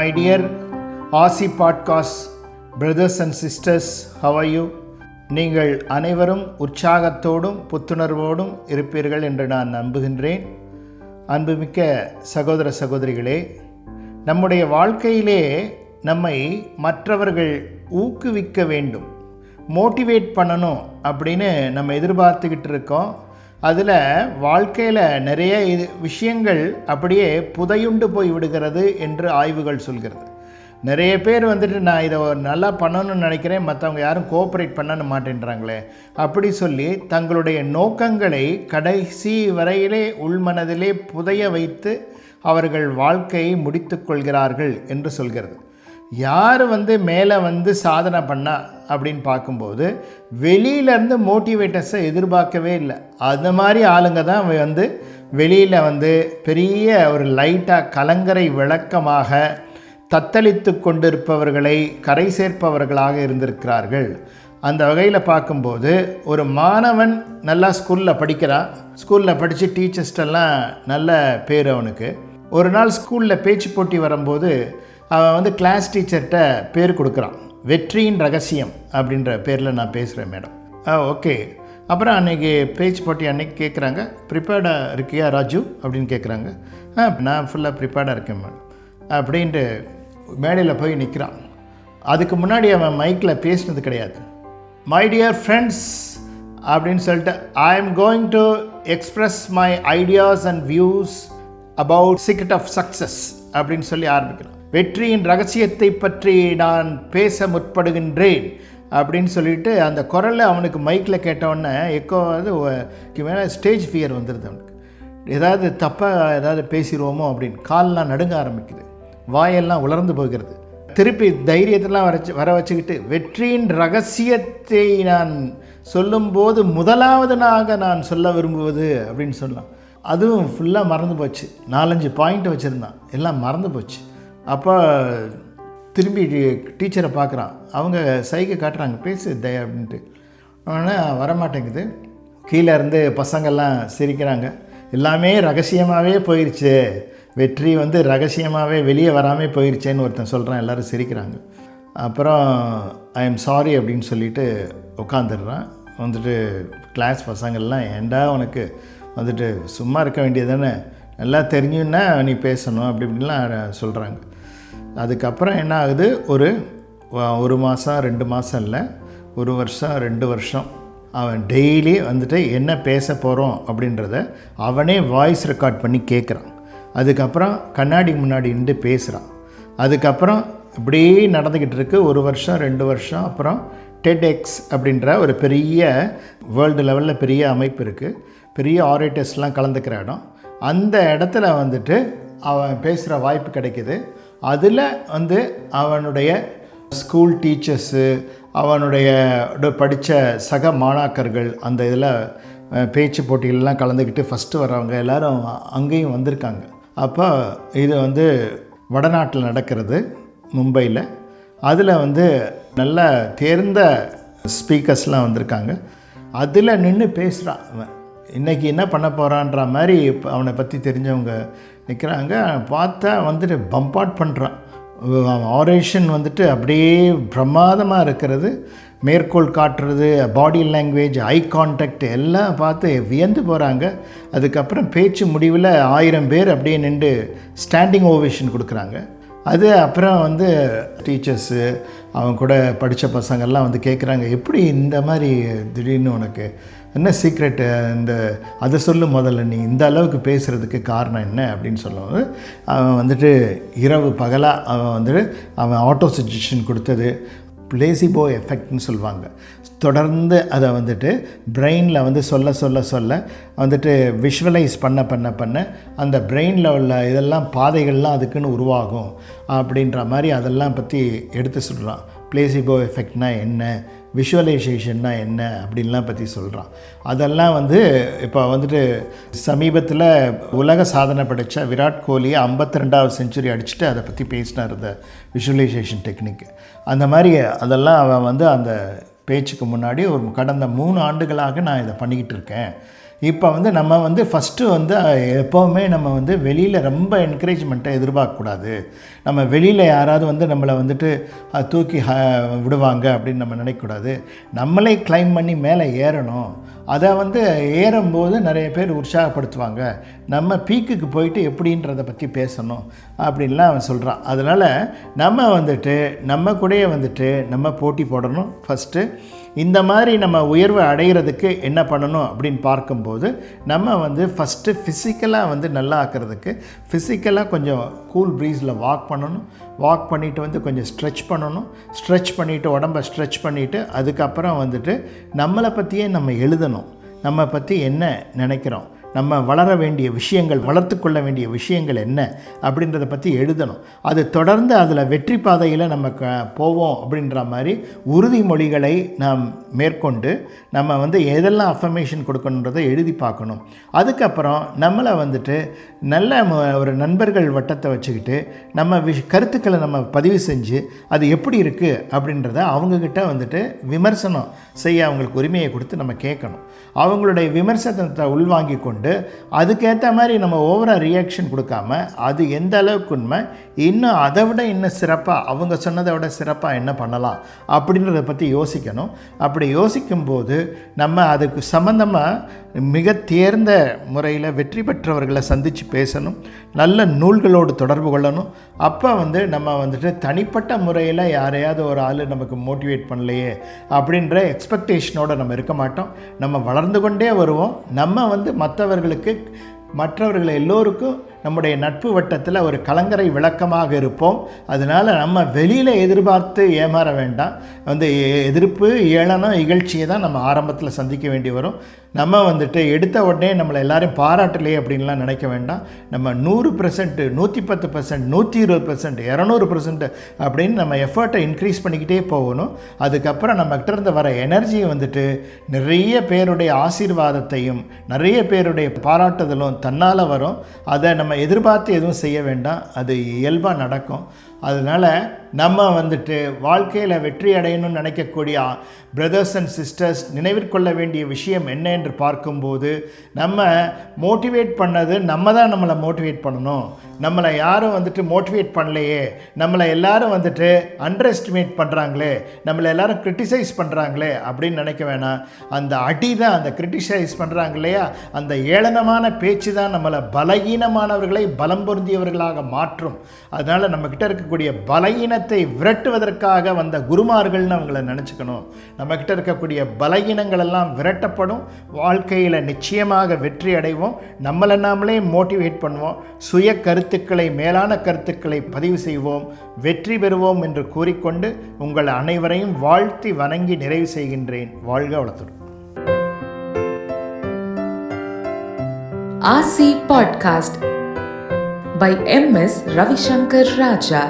My dear Aussie podcast brothers and sisters, how are you? நீங்கள் அனைவரும் உற்சாகத்தோடும் புத்துணர்வோடும் இருப்பீர்கள் என்று நான் நம்புகின்றேன். அன்புமிக்க சகோதர சகோதரிகளே, நம்முடைய வாழ்க்கையிலே நம்மை மற்றவர்கள் ஊக்குவிக்க வேண்டும், மோட்டிவேட் பண்ணணும் அப்படின்னு நம்ம எதிர்பார்த்துக்கிட்டு இருக்கோம். அதில் வாழ்க்கையில் நிறைய விஷயங்கள் அப்படியே புதையுண்டு போய் விடுகிறது என்று ஆய்வுகள் சொல்கிறது. நிறைய பேர் நான் இதை நல்லா பண்ணணும்னு நினைக்கிறேன், மற்றவங்க யாரும் கோஆப்ரேட் பண்ண மாட்டேன்றாங்களே அப்படி சொல்லி தங்களுடைய நோக்கங்களை கடைசி வரையிலே உள்மனதிலே புதைய வைத்து அவர்கள் வாழ்க்கையை முடித்து கொள்கிறார்கள் என்று சொல்கிறது. யார் மேலே சாதனை பண்ணா அப்படின்னு பார்க்கும்போது வெளியிலேருந்து மோட்டிவேட்டர்ஸை எதிர்பார்க்கவே இல்லை. அந்த மாதிரி ஆளுங்க தான் வெளியில் பெரிய ஒரு லைட்டாக கலங்கரை விளக்கமாக தத்தளித்து கொண்டிருப்பவர்களை கரை சேர்ப்பவர்களாக இருந்திருக்கிறார்கள். அந்த வகையில் பார்க்கும்போது ஒரு மாணவன் நல்லா ஸ்கூலில் படிக்கிறான், ஸ்கூலில் படித்து டீச்சர்ஸ்டெல்லாம் நல்ல பேர் அவனுக்கு. ஒரு நாள் ஸ்கூலில் பேச்சு போட்டி வரும்போது அவன் கிளாஸ் டீச்சர்கிட்ட பேர் கொடுக்குறான். வெற்றியின் ரகசியம் அப்படின்ற பேரில் நான் பேசுகிறேன் மேடம். ஓகே. அப்புறம் அன்றைக்கி பேச்சு போட்டி அன்றைக்கி கேட்குறாங்க, ப்ரிப்பேர்டாக இருக்கியா ராஜு அப்படின்னு கேட்குறாங்க. நான் ஃபுல்லாக ப்ரிப்பேர்டாக இருக்கேன் மேடம் அப்படின்ட்டு மேடையில் போய் நிற்கிறான். அதுக்கு முன்னாடி அவன் மைக்கில் பேசினது கிடையாது. மை டியர் ஃப்ரெண்ட்ஸ் அப்படின்னு சொல்லிட்டு, I am going to express my ideas and views about secret of success அப்படின்னு சொல்லி ஆரம்பிக்கிறான். வெற்றியின் ரகசியத்தை பற்றி நான் பேச முற்படுகின்றேன் அப்படின்னு சொல்லிட்டு அந்த குரலில் அவனுக்கு மைக்கில் கேட்டவுடனே மேலே ஸ்டேஜ் ஃபியர் வந்துடுது அவனுக்கு. ஏதாவது தப்பாக ஏதாவது பேசிடுவோமோ அப்படின்னு கால்லாம் நடுங்க ஆரம்பிக்குது, வாயெல்லாம் உலர்ந்து போகிறது. திருப்பி தைரியத்தெல்லாம் வர வச்சுக்கிட்டு வெற்றியின் ரகசியத்தை நான் சொல்லும்போது முதலாவதுனாக நான் சொல்ல விரும்புவது அப்படின்னு சொல்லலாம். அதுவும் ஃபுல்லாக மறந்து போச்சு. 4-5 பாயிண்ட் வச்சுருந்தான், எல்லாம் மறந்து போச்சு. அப்போ திரும்பி டீச்சரை பார்க்குறான். அவங்க சைகை காட்டுறாங்க, பேசு தயா அப்படின்ட்டு. ஆனால் வரமாட்டேங்குது. கீழே இருந்து பசங்கள்லாம் சிரிக்கிறாங்க. எல்லாமே ரகசியமாகவே போயிடுச்சு, வெற்றி ரகசியமாகவே வெளியே வராமல் போயிடுச்சேன்னு ஒருத்தன் சொல்கிறான். எல்லோரும் சிரிக்கிறாங்க. அப்புறம் ஐ எம் சாரி அப்படின்னு சொல்லிட்டு உட்காந்துடுறான். கிளாஸ் பசங்கள்லாம் ஏண்டா உனக்கு சும்மா இருக்க வேண்டியது தானே, நல்லா தெரிஞ்சுன்னா நீ பேசணும் அப்படி இப்படின்லாம் சொல்கிறாங்க. அதுக்கப்புறம் என்ன ஆகுது, ஒரு மாதம் 2 மாதம் இல்லை, 1 வருஷம் 2 வருஷம் அவன் டெய்லி என்ன பேச போகிறோம் அப்படின்றத அவனே வாய்ஸ் ரெக்கார்ட் பண்ணி கேட்குறான். அதுக்கப்புறம் கண்ணாடி முன்னாடி நின்று பேசுகிறான். அதுக்கப்புறம் இப்படி நடந்துக்கிட்டு இருக்குது. 1 வருஷம் 2 வருஷம். அப்புறம் டெட்எக்ஸ் அப்படின்ற ஒரு பெரிய வேர்ல்டு லெவலில் பெரிய அமைப்பு இருக்குது, பெரிய ஆரேட்டர்ஸ்லாம் கலந்துக்கிற இடம். அந்த இடத்துல அவன் பேசுகிற வாய்ப்பு கிடைக்கிது. அதில் அவனுடைய ஸ்கூல் டீச்சர்ஸு, அவனுடைய படித்த சக மாணாக்கர்கள் அந்த இதில் பேச்சு போட்டிகளெலாம் கலந்துக்கிட்டு ஃபஸ்ட்டு வர்றவங்க எல்லோரும் அங்கேயும் வந்திருக்காங்க. அப்போ இது வடநாட்டில் நடக்கிறது, மும்பையில். அதில் நல்ல தேர்ந்த ஸ்பீக்கர்ஸ்லாம் வந்திருக்காங்க. அதில் நின்று பேசுகிறான். அவன் இன்றைக்கி என்ன பண்ண போகிறான்ற மாதிரி அவனை பற்றி தெரிஞ்சவங்க நிற்கிறாங்க. பார்த்தா பம்பாட் பண்ணுறான். ஆரேஷன் அப்படியே பிரமாதமாக இருக்கிறது. மேற்கோள் காட்டுறது, பாடி லாங்குவேஜ், ஐ கான்டாக்ட் எல்லாம் பார்த்து வியந்து போகிறாங்க. அதுக்கப்புறம் பேச்சு முடிவில் 1000 பேர் அப்படியே நின்று ஸ்டாண்டிங் ஓவேஷன் கொடுக்குறாங்க. அது அப்புறம் டீச்சர்ஸு அவங்க கூட படித்த பசங்கள்லாம் கேட்குறாங்க, எப்படி இந்த மாதிரி திடீர்னு உனக்கு என்ன சீக்ரெட்டு, அதை சொல்லு முதல்ல, நீ இந்த அளவுக்கு பேசுகிறதுக்கு காரணம் என்ன அப்படின்னு சொல்லும்போது அவன் இரவு பகலாக அவன் ஆட்டோ சஜஷன் கொடுத்தது பிளேசிபோ எஃபெக்ட்னு சொல்லுவாங்க. தொடர்ந்து அதை பிரெயினில் சொல்ல சொல்ல சொல்ல விஷுவலைஸ் பண்ண அந்த பிரெயினில் உள்ள இதெல்லாம் பாதைகள்லாம் அதுக்குன்னு உருவாகும் அப்படின்ற மாதிரி அதெல்லாம் பற்றி எடுத்து சொல்கிறான். பிளேசிபோ எஃபெக்ட்னா என்ன, விஷுவலைசேஷன்னா என்ன அப்படின்லாம் பற்றி சொல்கிறான். அதெல்லாம் இப்போ சமீபத்தில் உலக சாதனை படைத்த விராட் கோலியை 52வது செஞ்சுரி அடிச்சுட்டு அதை பற்றி பேசினார், இந்த விஷுவலைசேஷன் டெக்னிக்கு. அந்த மாதிரி அதெல்லாம் அவன் அந்த பேச்சுக்கு முன்னாடி கடந்த 3 ஆண்டுகளாக நான் இதை பண்ணிக்கிட்டு இருக்கேன், இப்போ வந்து நம்ம வந்து ஃபஸ்ட்டு வந்து எப்போவுமே நம்ம வந்து வெளியில் ரொம்ப என்கரேஜ்மெண்ட்டை எதிர்பார்க்கக்கூடாது. நம்ம வெளியில் யாராவது வந்து நம்மளை வந்துட்டு தூக்கி விடுவாங்க அப்படின்னு நம்ம நினைக்கக்கூடாது. நம்மளே கிளைம் பண்ணி மேலே ஏறணும். அதை வந்து ஏறும்போது நிறைய பேர் உற்சாகப்படுத்துவாங்க. நம்ம பீக்குக்கு போயிட்டு எப்படின்றத பற்றி பேசணும் அப்படின்லாம் அவன் சொல்கிறான். அதனால் நம்ம வந்துட்டு நம்ம கூடயே வந்துட்டு நம்ம போட்டி போடணும். ஃபஸ்ட்டு இந்த மாதிரி நம்ம உயர்வை அடைகிறதுக்கு என்ன பண்ணணும் அப்படின்னு பார்க்கும்போது நம்ம வந்து ஃபஸ்ட்டு ஃபிசிக்கலாக வந்து நல்லா ஆக்கிறதுக்கு ஃபிசிக்கலாக கொஞ்சம் கூல் ப்ரீஸில் வாக் பண்ணணும். வாக் பண்ணிவிட்டு வந்து கொஞ்சம் ஸ்ட்ரெச் பண்ணணும். ஸ்ட்ரெச் பண்ணிவிட்டு உடம்பை ஸ்ட்ரெச் பண்ணிவிட்டு அதுக்கப்புறம் வந்துட்டு நம்மளை பற்றியே நம்ம எழுதணும். நம்ம பற்றி என்ன நினைக்கிறோம், நம்ம வளர வேண்டிய விஷயங்கள், வளர்த்து கொள்ள வேண்டிய விஷயங்கள் என்ன அப்படின்றத பற்றி எழுதணும். அது தொடர்ந்து அதில் வெற்றி பாதையில் நம்ம போவோம் அப்படின்ற மாதிரி உறுதிமொழிகளை நாம் மேற்கொண்டு நம்ம வந்து எதெல்லாம் அஃபர்மேஷன் கொடுக்கணுன்றதை எழுதி பார்க்கணும். அதுக்கப்புறம் நம்மளை வந்துட்டு நல்ல ஒரு நண்பர்கள் வட்டத்தை வச்சுக்கிட்டு நம்ம கருத்துக்களை நம்ம பதிவு செஞ்சு அது எப்படி இருக்குது அப்படின்றத அவங்கக்கிட்ட வந்துட்டு விமர்சனம் செய்ய அவங்களுக்கு உரிமையை கொடுத்து நம்ம கேட்கணும். அவங்களுடைய விமர்சனத்தை உள்வாங்கி கொண்டு அதுக்கேற்ற மாதிரி நம்ம ஓவராக ரியாக்ஷன் கொடுக்காம அது எந்த அளவுக்கு உண்மை, இன்னும் அதை விட இன்னும் சிறப்பாக அவங்க சொன்னதை விட சிறப்பாக என்ன பண்ணலாம் அப்படின்றத பற்றி யோசிக்கணும். அப்படி யோசிக்கும்போது நம்ம அதுக்கு சம்மந்தமாக மிக தேர்ந்த முறையில் வெற்றி பெற்றவர்களை சந்தித்து பேசணும். நல்ல நூல்களோடு தொடர்பு கொள்ளணும். அப்போ வந்து நம்ம வந்துட்டு தனிப்பட்ட முறையில் யாரையாவது ஒரு ஆள் நமக்கு மோட்டிவேட் பண்ணலையே அப்படின்ற எக்ஸ்பெக்டேஷனோடு நம்ம இருக்க மாட்டோம். நம்ம வளர்ந்து கொண்டே வருவோம். நம்ம வந்து மற்றவர்கள் எல்லோருக்கும் நம்முடைய நட்பு வட்டத்தில் ஒரு கலங்கரை விளக்கமாக இருப்போம். அதனால் நம்ம வெளியில் எதிர்பார்த்து ஏமாற வேண்டாம். வந்து எதிர்ப்பு, ஏளனம், இகழ்ச்சியை தான் நம்ம ஆரம்பத்தில் சந்திக்க வேண்டி வரும். நம்ம வந்துட்டு எடுத்த உடனே நம்மளை எல்லாரையும் பாராட்டலையே அப்படின்லாம் நினைக்க வேண்டாம். நம்ம 100%, 110%, 120%, 200% அப்படின்னு நம்ம எஃபர்ட்டை இன்க்ரீஸ் பண்ணிக்கிட்டே போகணும். அதுக்கப்புறம் நம்மகிட்ட இருந்து வர எனர்ஜியை வந்துட்டு நிறைய பேருடைய ஆசீர்வாதத்தையும் நிறைய பேருடைய பாராட்டுதலும் தன்னால் வரும். அதை நம்ம எதிர்பார்த்து எதுவும் செய்ய வேண்டாம். அது இயல்பாக நடக்கும். அதனால் நம்ம வந்துட்டு வாழ்க்கையில் வெற்றி அடையணும்னு நினைக்கக்கூடிய பிரதர்ஸ் அண்ட் சிஸ்டர்ஸ் நினைவிற்கொள்ள வேண்டிய விஷயம் என்ன என்று பார்க்கும்போது நம்ம மோட்டிவேட் பண்ணது நம்ம தான் நம்மளை மோட்டிவேட் பண்ணணும். நம்மளை யாரும் வந்துட்டு மோட்டிவேட் பண்ணலையே, நம்மளை எல்லாரும் வந்துட்டு அண்டர் எஸ்டிமேட் பண்ணுறாங்களே, நம்மளை எல்லாரும் கிரிட்டிசைஸ் பண்ணுறாங்களே அப்படின்னு நினைக்க வேணாம். அந்த அடி தான், அந்த கிரிட்டிசைஸ் பண்ணுறாங்க இல்லையா, அந்த ஏளனமான பேச்சு தான் நம்மளை பலகீனமானவர்களை பலம் பொருந்தியவர்களாக மாற்றும். அதனால் நம்மக்கிட்ட இருக்கக்கூடிய பலகீனத்தை விரட்டுவதற்காக வந்த குருமார்கள்னு அவங்கள நினச்சிக்கணும். நம்மக்கிட்ட இருக்கக்கூடிய பலகீனங்கள் எல்லாம் விரட்டப்படும். வாழ்க்கையில் நிச்சயமாக வெற்றி அடைவோம். நம்மளை நாமளே மோட்டிவேட் பண்ணுவோம். சுய கருத்துக்களை, மேலான கருத்துக்களை பதிவு செய்வோம். வெற்றி பெறுவோம் என்று கூறிக்கொண்டு உங்கள் அனைவரையும் வாழ்த்தி வணங்கி நிறைவு செய்கின்றேன். வாழ்க வளத்துடன். RC Podcast by MS Ravishankar Raja.